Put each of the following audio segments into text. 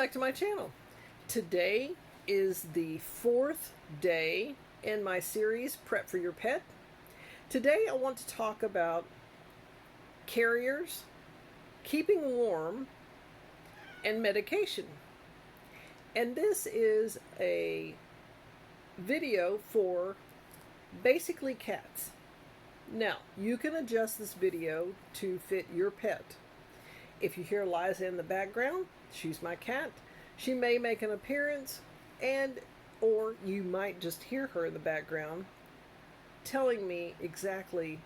back to my channel. Today is the 4th day in my series, Prep for Your Pet. Today I want to talk about carriers, keeping warm, and medication. And this is a video for basically cats. Now, you can adjust this video to fit your pet. If you hear Liza in the background, she's my cat. She may make an appearance, or you might just hear her in the background telling me exactly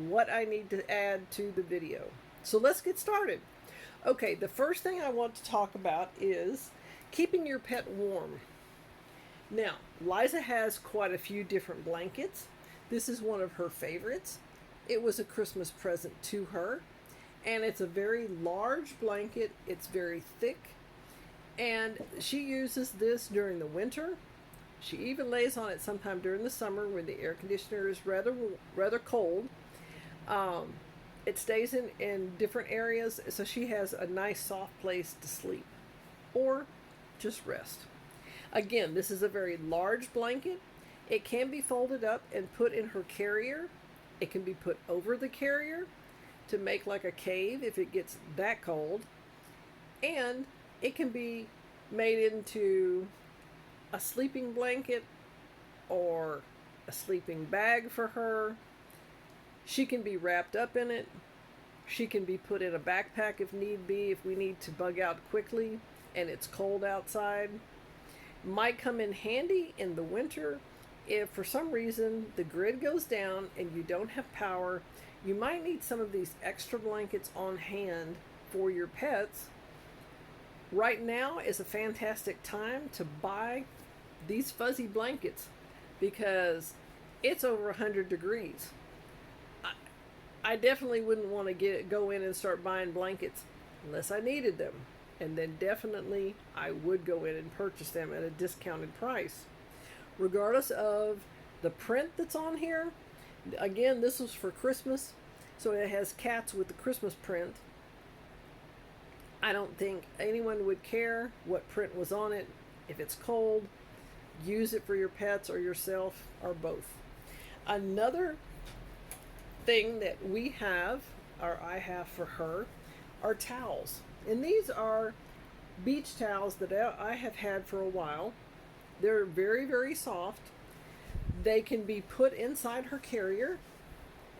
what I need to add to the video. So let's get started. Okay, the first thing I want to talk about is keeping your pet warm. Now, Liza has quite a few different blankets. This is one of her favorites. It was a Christmas present to her. And it's a very large blanket. It's very thick. And she uses this during the winter. She even lays on it sometime during the summer when the air conditioner is rather cold. It stays in different areas, so she has a nice soft place to sleep or just rest. Again, this is a very large blanket. It can be folded up and put in her carrier. It can be put over the carrier to make like a cave if it gets that cold. And it can be made into a sleeping blanket or a sleeping bag for her. She can be wrapped up in it. She can be put in a backpack if need be, if we need to bug out quickly and it's cold outside. Might come in handy in the winter if for some reason the grid goes down and you don't have power. You might need some of these extra blankets on hand for your pets. Right now is a fantastic time to buy these fuzzy blankets because it's over 100 degrees. I definitely wouldn't want to go in and start buying blankets unless I needed them. And then definitely I would go in and purchase them at a discounted price. Regardless of the print that's on here, again, this was for Christmas, so it has cats with the Christmas print. I don't think anyone would care what print was on it. If it's cold, use it for your pets or yourself or both. Another thing that we have, or I have for her, are towels. And these are beach towels that I have had for a while. They're very, very soft. They can be put inside her carrier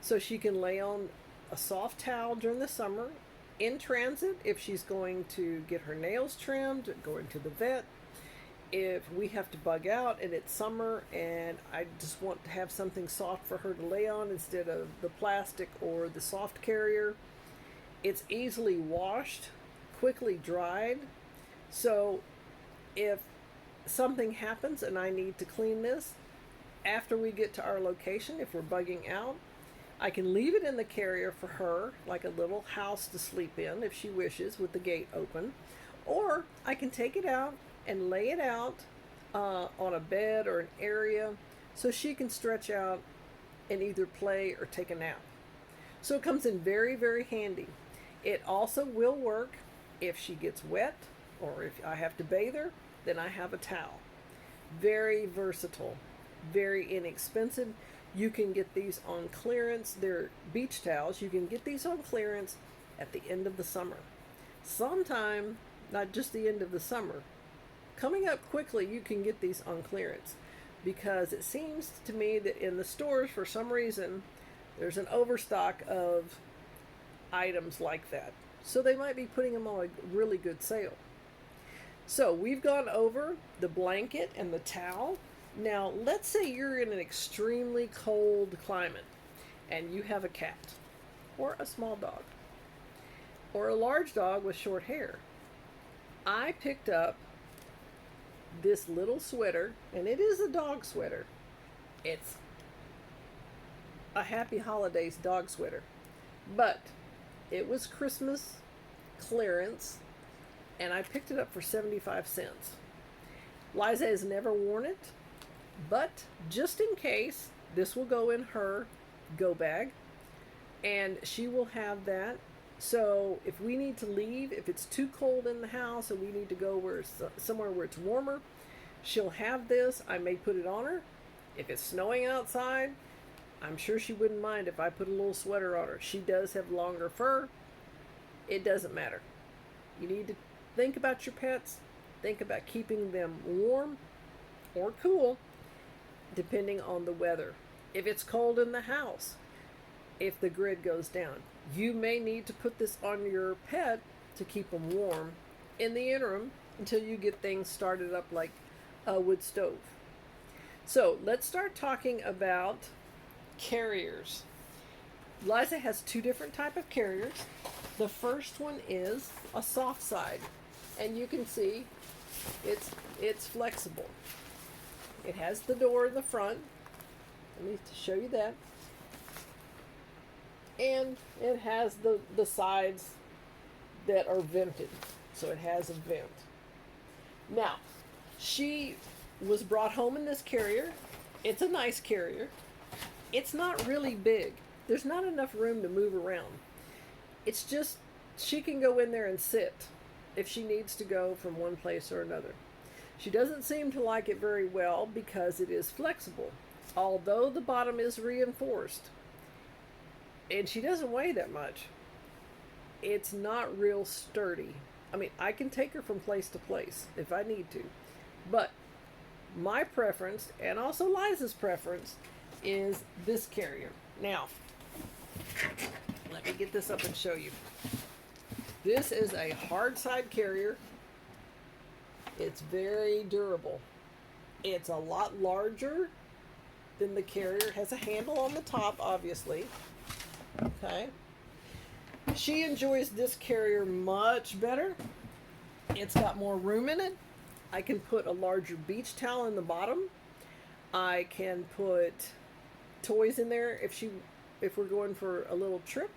so she can lay on a soft towel during the summer in transit if she's going to get her nails trimmed, going to the vet. If we have to bug out and it's summer and I just want to have something soft for her to lay on instead of the plastic or the soft carrier. It's easily washed, quickly dried. So if something happens and I need to clean this after we get to our location, if we're bugging out, I can leave it in the carrier for her, like a little house to sleep in if she wishes, with the gate open. Or I can take it out and lay it out on a bed or an area so she can stretch out and either play or take a nap. So it comes in very, very handy. It also will work if she gets wet or if I have to bathe her, then I have a towel. Very versatile, very inexpensive. You can get these on clearance. They're beach towels. You can get these on clearance at the end of the summer. Sometime, not just the end of the summer, coming up quickly, you can get these on clearance because it seems to me that in the stores, for some reason, there's an overstock of items like that. So they might be putting them on a really good sale. So we've gone over the blanket and the towel. Now, let's say you're in an extremely cold climate and you have a cat or a small dog or a large dog with short hair. I picked up this little sweater, and it is a dog sweater. It's a Happy Holidays dog sweater, but it was Christmas clearance and I picked it up for 75 cents. Liza has never worn it, but just in case, this will go in her go bag and she will have that So if we need to leave, if it's too cold in the house and we need to go somewhere where it's warmer, she'll have this. I may put it on her. If it's snowing outside, I'm sure she wouldn't mind if I put a little sweater on her. She does have longer fur. It doesn't matter. You need to think about your pets. Think about keeping them warm or cool, depending on the weather. If it's cold in the house, if the grid goes down, you may need to put this on your pet to keep them warm in the interim until you get things started up like a wood stove. So let's start talking about carriers. Liza has two different type of carriers. The first one is a soft side, and you can see it's flexible. It has the door in the front. Let me show you that. And it has the sides that are vented. So it has a vent. Now, she was brought home in this carrier. It's a nice carrier. It's not really big. There's not enough room to move around. It's just she can go in there and sit if she needs to go from one place or another. She doesn't seem to like it very well because it is flexible, although the bottom is reinforced. And she doesn't weigh that much. It's not real sturdy. I mean, I can take her from place to place if I need to. But my preference, and also Liza's preference, is this carrier. Now, let me get this up and show you. This is a hard side carrier. It's very durable. It's a lot larger than the carrier. It has a handle on the top, obviously. Okay. She enjoys this carrier much better. It's got more room in it. I can put a larger beach towel in the bottom. I can put toys in there if we're going for a little trip.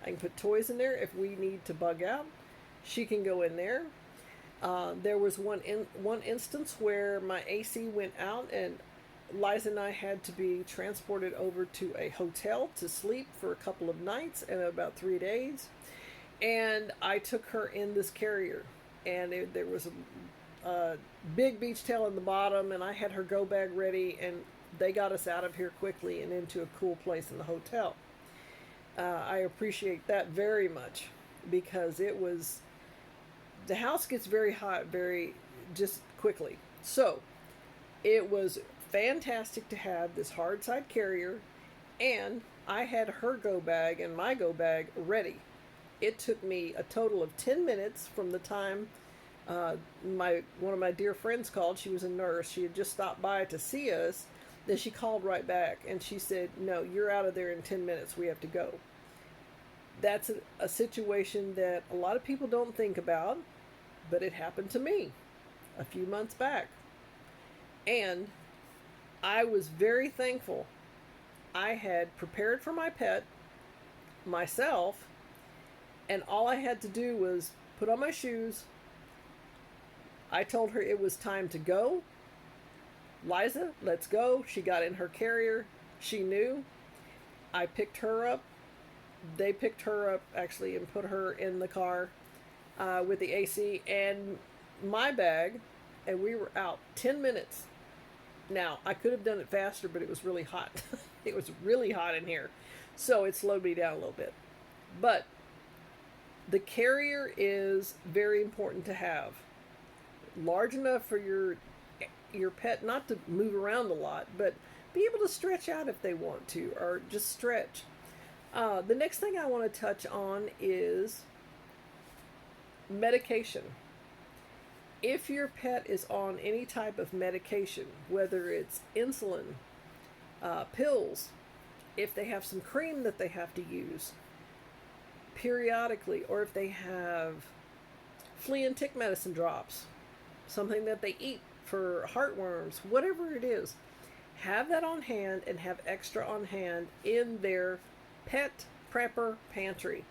I can put toys in there if we need to bug out. She can go in there. There was one instance where my AC went out and Liza and I had to be transported over to a hotel to sleep for a couple of nights and about 3 days. And I took her in this carrier. And there was a big beach towel in the bottom, and I had her go bag ready, and they got us out of here quickly and into a cool place in the hotel. I appreciate that very much because the house gets very hot just quickly. So it was fantastic to have this hard side carrier, and I had her go bag and my go bag ready. It took me a total of 10 minutes from the time one of my dear friends called. She was a nurse. She had just stopped by to see us. Then she called right back and she said, "No, you're out of there in 10 minutes. We have to go." That's a situation that a lot of people don't think about, but it happened to me a few months back. And I was very thankful. I had prepared for my pet myself, and all I had to do was put on my shoes. I told her it was time to go. "Liza, let's go." She got in her carrier. She knew. I picked her up. They picked her up, actually, and put her in the car with the AC and my bag, and we were out 10 minutes. Now, I could have done it faster, but it was really hot. It was really hot in here, so it slowed me down a little bit. But the carrier is very important to have. Large enough for your pet not to move around a lot, but be able to stretch out if they want to, or just stretch. The next thing I want to touch on is medication. If your pet is on any type of medication, whether it's insulin, pills, if they have some cream that they have to use periodically, or if they have flea and tick medicine drops, something that they eat for heartworms, whatever it is, have that on hand and have extra on hand in their pet prepper pantry.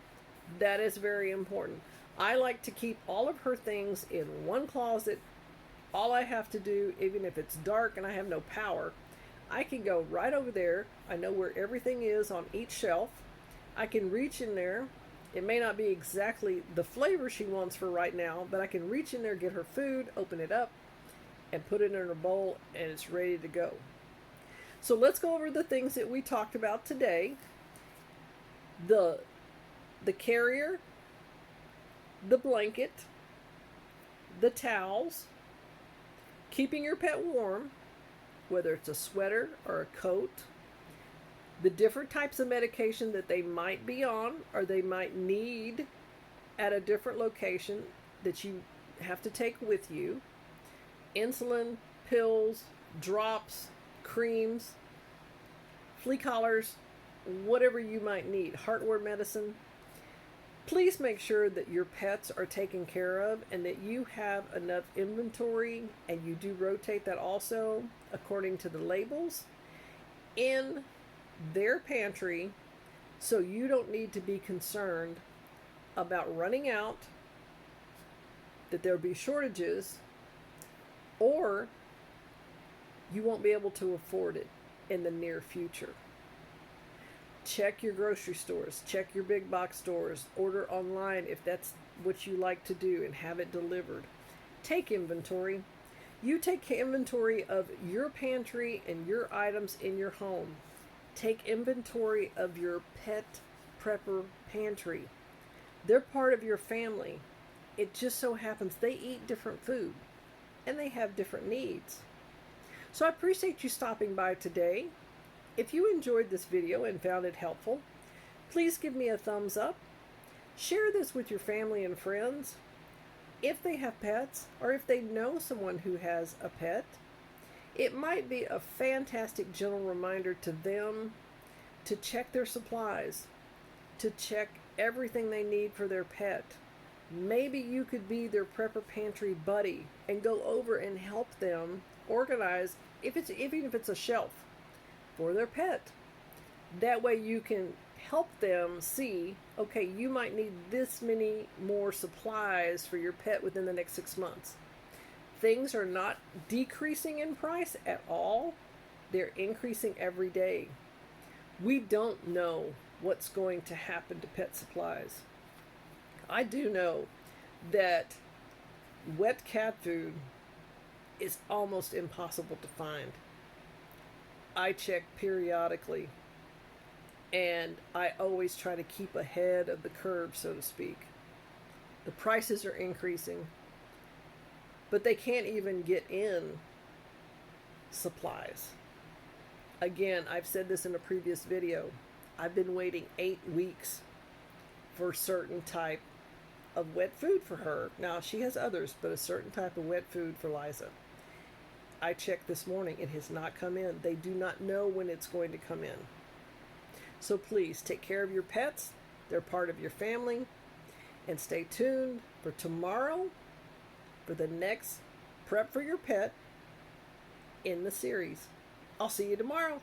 That is very important. I like to keep all of her things in one closet. All I have to do, even if it's dark and I have no power, I can go right over there. I know where everything is on each shelf. I can reach in there It may not be exactly the flavor she wants for right now, but I can reach in there, get her food, open it up, and put it in her bowl, and it's ready to go. So let's go over the things that we talked about today. The carrier, the blanket, the towels, keeping your pet warm, whether it's a sweater or a coat, the different types of medication that they might be on or they might need at a different location that you have to take with you, insulin, pills, drops, creams, flea collars, whatever you might need, heartworm medicine. Please make sure that your pets are taken care of and that you have enough inventory, and you do rotate that also according to the labels in their pantry, so you don't need to be concerned about running out, that there'll be shortages, or you won't be able to afford it in the near future. Check your grocery stores, check your big box stores, order online if that's what you like to do, and have it delivered. Take inventory. You take inventory of your pantry and your items in your home. Take inventory of your pet prepper pantry. They're part of your family. It just so happens they eat different food and they have different needs. So I appreciate you stopping by today. If you enjoyed this video and found it helpful, please give me a thumbs up. Share this with your family and friends. If they have pets, or if they know someone who has a pet, it might be a fantastic gentle reminder to them to check their supplies, to check everything they need for their pet. Maybe you could be their prepper pantry buddy and go over and help them organize, even if it's a shelf for their pet. That way you can help them see, okay, you might need this many more supplies for your pet within the next 6 months. Things are not decreasing in price at all. They're increasing every day. We don't know what's going to happen to pet supplies. I do know that wet cat food is almost impossible to find. I check periodically, and I always try to keep ahead of the curve, so to speak. The prices are increasing, but they can't even get in supplies. Again, I've said this in a previous video. I've been waiting 8 weeks for a certain type of wet food for her. Now, she has others, but a certain type of wet food for Liza. I checked this morning. It has not come in. They do not know when it's going to come in. So please take care of your pets. They're part of your family. And stay tuned for tomorrow for the next Prep for Your Pet in the series. I'll see you tomorrow.